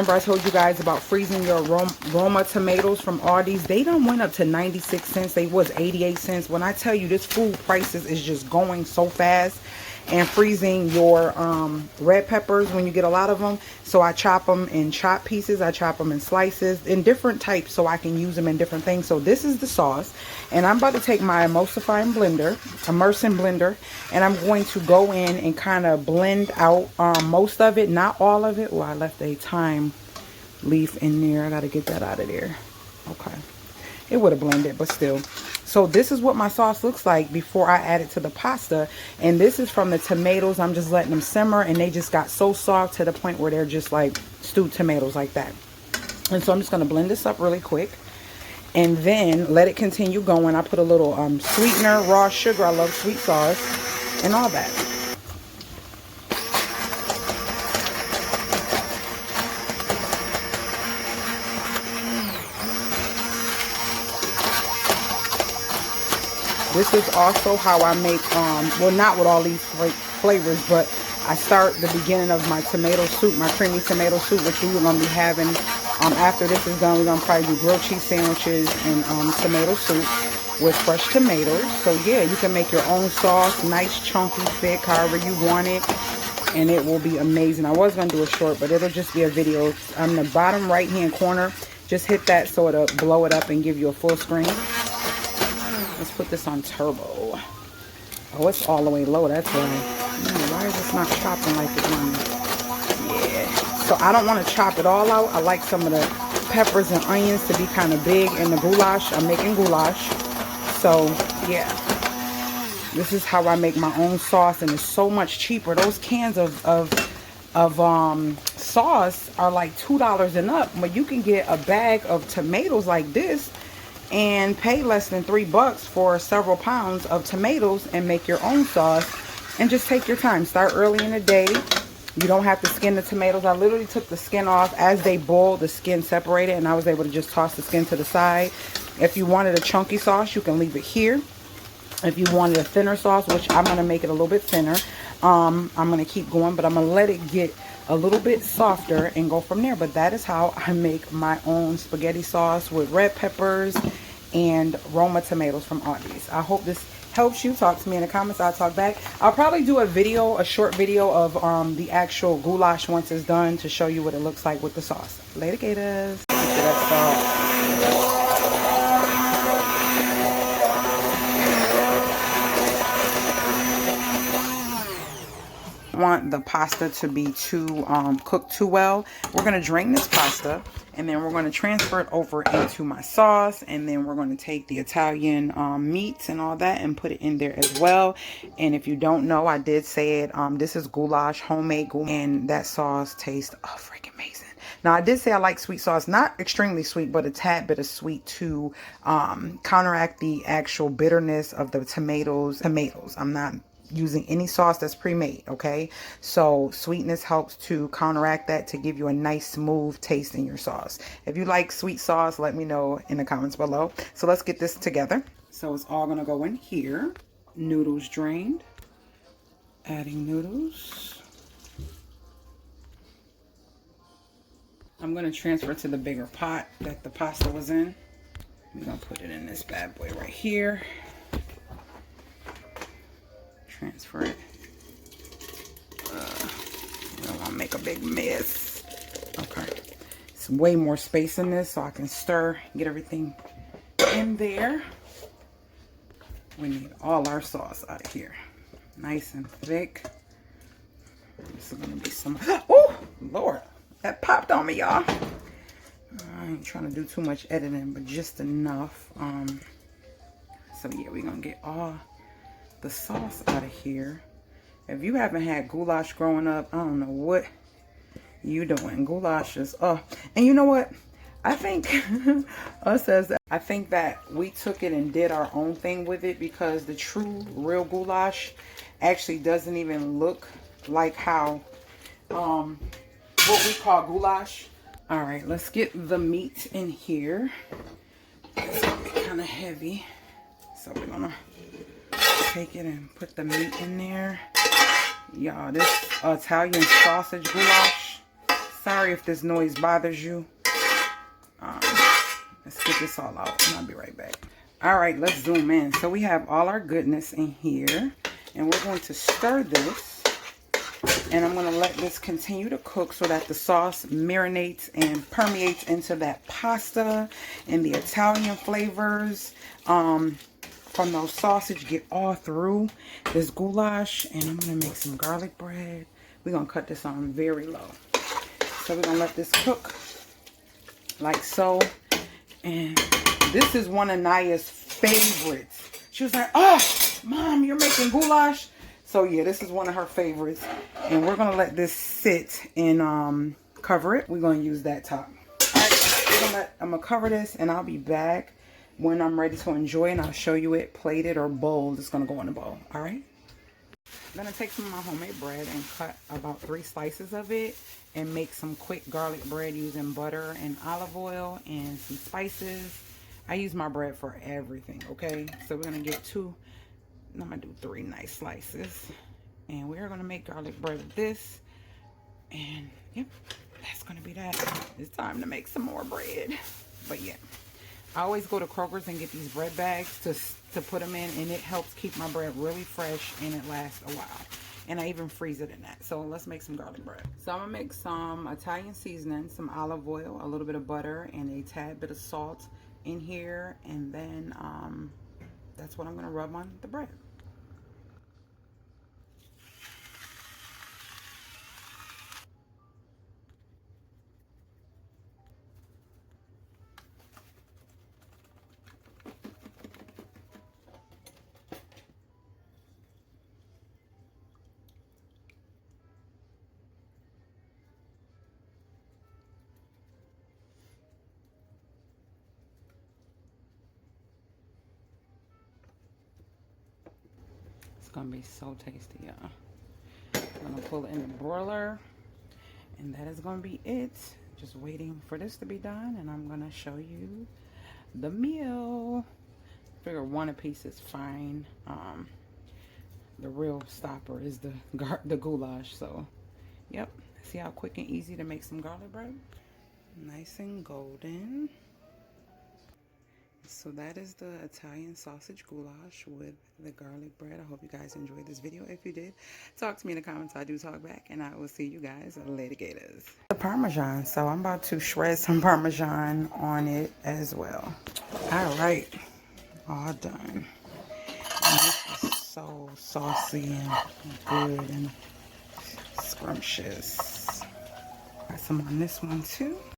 Remember I told you guys about freezing your Roma tomatoes from Aldi's? They done went up to 96 cents. They was 88 cents. When I tell you this food prices is just going so fast. And freezing your red peppers when you get a lot of them. So I chop them in chop pieces. I chop them in slices in different types so I can use them in different things. So this is the sauce. And I'm about to take my immersing blender. And I'm going to go in and kind of blend out most of it. Not all of it. Oh, I left a thyme leaf in there. I got to get that out of there. Okay. It would have blended, but still. So this is what my sauce looks like before I add it to the pasta. And this is from the tomatoes. I'm just letting them simmer, and they just got so soft to the point where they're just like stewed tomatoes like that. And so I'm just going to blend this up really quick and then let it continue going. I put a little sweetener, raw sugar. I love sweet sauce and all that. This is also how I make, well, not with all these flavors, but I start the beginning of my tomato soup, my creamy tomato soup, which we're going to be having after this is done. We're going to probably do grilled cheese sandwiches and tomato soup with fresh tomatoes. So, yeah, you can make your own sauce, nice, chunky, thick, however you want it, and it will be amazing. I was going to do a short, but it'll just be a video. On the bottom right-hand corner, just hit that so it'll blow it up and give you a full screen. Let's put this on turbo. Oh, it's all the way low. That's why. Man, why is this not chopping like it wanted? Yeah. So I don't want to chop it all out. I like some of the peppers and onions to be kind of big in the goulash. I'm making goulash. So, yeah. This is how I make my own sauce, and it's so much cheaper. Those cans of sauce are like $2 and up, but you can get a bag of tomatoes like this and pay less than $3 for several pounds of tomatoes and make your own sauce. And just take your time. Start early in the day. You don't have to skin the tomatoes. I literally took the skin off as they boiled. The skin separated, and I was able to just toss the skin to the side. If you wanted a chunky sauce, you can leave it here. If you wanted a thinner sauce, which I'm going to make it a little bit thinner, I'm going to keep going, but I'm going to let it get a little bit softer and go from there. But that is how I make my own spaghetti sauce with red peppers and Roma tomatoes from Aldi's. I hope this helps you. Talk to me in the comments. I'll talk back. I'll probably do a short video of the actual goulash once it's done to show you what it looks like with the sauce. Later, gators. Want the pasta to be too cooked too well. We're going to drain this pasta, and then we're going to transfer it over into my sauce, and then we're going to take the Italian meats and all that and put it in there as well. And if you don't know, I did say it, this is goulash, homemade goulash, and that sauce tastes freaking amazing. Now, I did say I like sweet sauce, not extremely sweet, but a tad bit of sweet to counteract the actual bitterness of the tomatoes. I'm not using any sauce that's pre-made, okay? So sweetness helps to counteract that, to give you a nice smooth taste in your sauce. If you like sweet sauce, let me know in the comments below. So let's get this together. So it's all gonna go in here. Noodles drained. Adding noodles. I'm gonna transfer to the bigger pot that the pasta was in. I'm gonna put it in this bad boy right here. Transfer it. I don't want to make a big mess. Okay. It's way more space in this, so I can stir, get everything in there. We need all our sauce out of here. Nice and thick. This is going to be some... Oh, Lord. That popped on me, y'all. I ain't trying to do too much editing, but just enough. So, yeah, we're going to get all the sauce out of here. If you haven't had goulash growing up, I don't know what you doing. Goulash is and you know what, I think I think that we took it and did our own thing with it, because the true real goulash actually doesn't even look like how what we call goulash. All right, let's get the meat in here. It's gonna be kind of heavy, so we're gonna take it and put the meat in there. Y'all, this Italian sausage goulash, Sorry if this noise bothers you. Let's get this all out and I'll be right back. All right, let's zoom in. So we have all our goodness in here, and we're going to stir this, and I'm going to let this continue to cook so that the sauce marinates and permeates into that pasta, and the Italian flavors from those sausage get all through this goulash. And I'm going to make some garlic bread. We're going to cut this on very low. So we're going to let this cook like so. And this is one of Naya's favorites. She was like, oh, Mom, you're making goulash. So yeah, this is one of her favorites. And we're going to let this sit and cover it. We're going to use that top. All right, I'm going to cover this, and I'll be back when I'm ready to enjoy it. And I'll show you it plated or bowled. It's going to go in a bowl. All right. I'm going to take some of my homemade bread and cut about 3 slices of it and make some quick garlic bread using butter and olive oil and some spices. I use my bread for everything, okay? So we're going to get 2, I'm going to do 3 nice slices. And we're going to make garlic bread with this. And, yep, that's going to be that. It's time to make some more bread. But, yeah. I always go to Kroger's and get these bread bags to put them in, and it helps keep my bread really fresh and it lasts a while. And I even freeze it in that. So let's make some garlic bread. So I'm gonna make some Italian seasoning, some olive oil, a little bit of butter, and a tad bit of salt in here. And then that's what I'm gonna rub on the bread. It's gonna be so tasty, y'all. I'm gonna pull it in the broiler, and that is gonna be it. Just waiting for this to be done, and I'm gonna show you the meal. Figure 1 a piece is fine. The real stopper is the goulash. So, yep. See how quick and easy to make some garlic bread? Nice and golden. So that is the Italian sausage goulash with the garlic bread. I hope you guys enjoyed this video. If you did, talk to me in the comments. I do talk back, and I will see you guys later, gators. The Parmesan. So I'm about to shred some Parmesan on it as well. All right, all done. And this is so saucy and good and scrumptious. Got some on this one too.